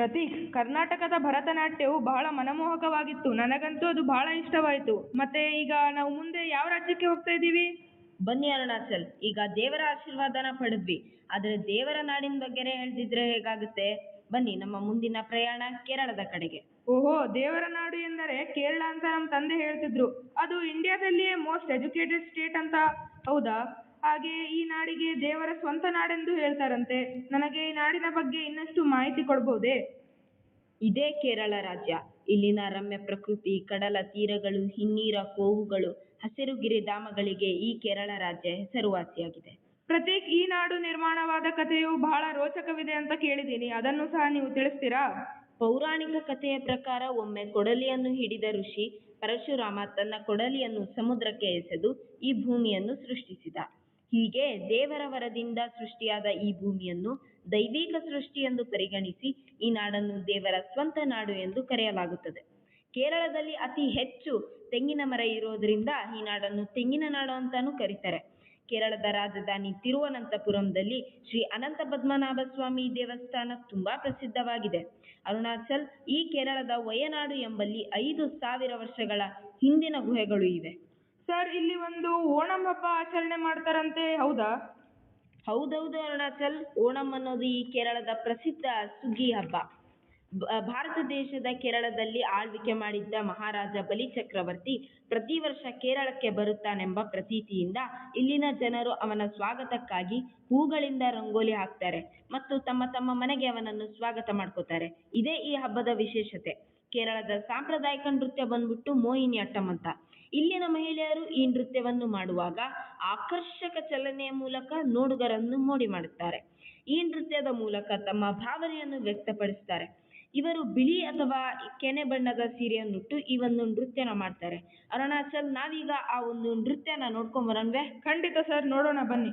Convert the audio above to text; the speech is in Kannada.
ಪ್ರತೀಕ್, ಕರ್ನಾಟಕದ ಭರತನಾಟ್ಯವು ಬಹಳ ಮನಮೋಹಕವಾಗಿತ್ತು. ನನಗಂತೂ ಅದು ಬಹಳ ಇಷ್ಟವಾಯಿತು. ಮತ್ತೆ ಈಗ ನಾವು ಮುಂದೆ ಯಾವ ರಾಜ್ಯಕ್ಕೆ ಹೋಗ್ತಾ ಇದ್ದೀವಿ? ಬನ್ನಿ ಅರುಣಾಚಲ್, ಈಗ ದೇವರ ಆಶೀರ್ವಾದನ ಪಡೆದ್ವಿ. ಆದರೆ ದೇವರ ನಾಡಿನ ಬಗ್ಗೆನೇ ಹೇಳ್ತಿದ್ರೆ ಹೇಗಾಗುತ್ತೆ? ಬನ್ನಿ, ನಮ್ಮ ಮುಂದಿನ ಪ್ರಯಾಣ ಕೇರಳದ ಕಡೆಗೆ. ಓಹೋ, ದೇವರ ನಾಡು ಎಂದರೆ ಕೇರಳ ಅಂತ ನಮ್ಮ ತಂದೆ ಹೇಳ್ತಿದ್ರು. ಅದು ಇಂಡಿಯಾದಲ್ಲಿಯೇ ಮೋಸ್ಟ್ ಎಜುಕೇಟೆಡ್ ಸ್ಟೇಟ್ ಅಂತ, ಹೌದಾ? ಹಾಗೆ ಈ ನಾಡಿಗೆ ದೇವರ ಸ್ವಂತ ನಾಡೆಂದು ಹೇಳ್ತಾರಂತೆ. ನನಗೆ ಈ ನಾಡಿನ ಬಗ್ಗೆ ಇನ್ನಷ್ಟು ಮಾಹಿತಿ ಕೊಡ್ಬೋದೇ? ಇದೇ ಕೇರಳ ರಾಜ್ಯ. ಇಲ್ಲಿನ ರಮ್ಯ ಪ್ರಕೃತಿ, ಕಡಲ ತೀರಗಳು, ಹಿನ್ನೀರ ಕೋವುಗಳು, ಹಸಿರು ಗಿರಿಧಾಮಗಳಿಗೆ ಈ ಕೇರಳ ರಾಜ್ಯ ಹೆಸರುವಾಸಿಯಾಗಿದೆ. ಪ್ರತೀಕ್, ಈ ನಾಡು ನಿರ್ಮಾಣವಾದ ಕಥೆಯು ಬಹಳ ರೋಚಕವಿದೆ ಅಂತ ಕೇಳಿದ್ದೀನಿ. ಅದನ್ನು ಸಹ ನೀವು ತಿಳಿಸ್ತೀರಾ? ಪೌರಾಣಿಕ ಕಥೆಯ ಪ್ರಕಾರ ಒಮ್ಮೆ ಕೊಡಲಿಯನ್ನು ಹಿಡಿದ ಋಷಿ ಪರಶುರಾಮ ತನ್ನ ಕೊಡಲಿಯನ್ನು ಸಮುದ್ರಕ್ಕೆ ಎಸೆದು ಈ ಭೂಮಿಯನ್ನು ಸೃಷ್ಟಿಸಿದ. ಹೀಗೆ ದೇವರ ವರದಿಂದ ಸೃಷ್ಟಿಯಾದ ಈ ಭೂಮಿಯನ್ನು ದೈವಿಕ ಸೃಷ್ಟಿ ಎಂದು ಪರಿಗಣಿಸಿ ಈ ನಾಡನ್ನು ದೇವರ ಸ್ವಂತ ನಾಡು ಎಂದು ಕರೆಯಲಾಗುತ್ತದೆ. ಕೇರಳದಲ್ಲಿ ಅತಿ ಹೆಚ್ಚು ತೆಂಗಿನ ಮರ ಇರೋದ್ರಿಂದ ಈ ನಾಡನ್ನು ತೆಂಗಿನ ನಾಡು ಅಂತಾನೂ ಕರೀತಾರೆ. ಕೇರಳದ ರಾಜಧಾನಿ ತಿರುವನಂತಪುರಂದಲ್ಲಿ ಶ್ರೀ ಅನಂತ ಪದ್ಮನಾಭ ಸ್ವಾಮಿ ದೇವಸ್ಥಾನ ತುಂಬಾ ಪ್ರಸಿದ್ಧವಾಗಿದೆ. ಅರುಣಾಚಲ್, ಈ ಕೇರಳದ ವಯನಾಡು ಎಂಬಲ್ಲಿ 5,000 ವರ್ಷಗಳ ಹಿಂದಿನ ಗುಹೆಗಳು ಇವೆ. ಸರ್, ಇಲ್ಲಿ ಒಂದು ಓಣಂ ಹಬ್ಬ ಆಚರಣೆ ಮಾಡ್ತಾರಂತೆ, ಹೌದಾ? ಹೌದೌದು ಅರುಣಾಚಲ್, ಓಣಂ ಅನ್ನೋದು ಈ ಕೇರಳದ ಪ್ರಸಿದ್ಧ ಸುಗ್ಗಿ ಹಬ್ಬ. ಭಾರತ ದೇಶದ ಕೇರಳದಲ್ಲಿ ಆಳ್ವಿಕೆ ಮಾಡಿದ್ದ ಮಹಾರಾಜ ಬಲಿ ಚಕ್ರವರ್ತಿ ಪ್ರತಿ ವರ್ಷ ಕೇರಳಕ್ಕೆ ಬರುತ್ತಾನೆಂಬ ಪ್ರತೀತಿಯಿಂದ ಇಲ್ಲಿನ ಜನರು ಅವನ ಸ್ವಾಗತಕ್ಕಾಗಿ ಹೂಗಳಿಂದ ರಂಗೋಲಿ ಹಾಕ್ತಾರೆ ಮತ್ತು ತಮ್ಮ ತಮ್ಮ ಮನೆಗೆ ಅವನನ್ನು ಸ್ವಾಗತ ಮಾಡ್ಕೋತಾರೆ. ಇದೇ ಈ ಹಬ್ಬದ ವಿಶೇಷತೆ. ಕೇರಳದ ಸಾಂಪ್ರದಾಯಿಕ ನೃತ್ಯ ಬಂದ್ಬಿಟ್ಟು ಮೋಹಿನಿ ಅಟ್ಟಂ ಅಂತ. ಇಲ್ಲಿನ ಮಹಿಳೆಯರು ಈ ನೃತ್ಯವನ್ನು ಮಾಡುವಾಗ ಆಕರ್ಷಕ ಚಲನೆಯ ಮೂಲಕ ನೋಡುಗರನ್ನು ಮೋಡಿ ಮಾಡುತ್ತಾರೆ. ಈ ನೃತ್ಯದ ಮೂಲಕ ತಮ್ಮ ಭಾವನೆಯನ್ನು ವ್ಯಕ್ತಪಡಿಸ್ತಾರೆ. ಇವರು ಬಿಳಿ ಅಥವಾ ಕೆನೆ ಬಣ್ಣದ ಸೀರೆಯನ್ನುಟ್ಟು ಈ ಒಂದು ನೃತ್ಯನ ಮಾಡ್ತಾರೆ. ಅರುಣಾಚಲ್, ನಾವೀಗ ಆ ಒಂದು ನೃತ್ಯನ ನೋಡ್ಕೊಂಡ್ ಬರೋಣವೇ? ಖಂಡಿತ ಸರ್, ನೋಡೋಣ ಬನ್ನಿ.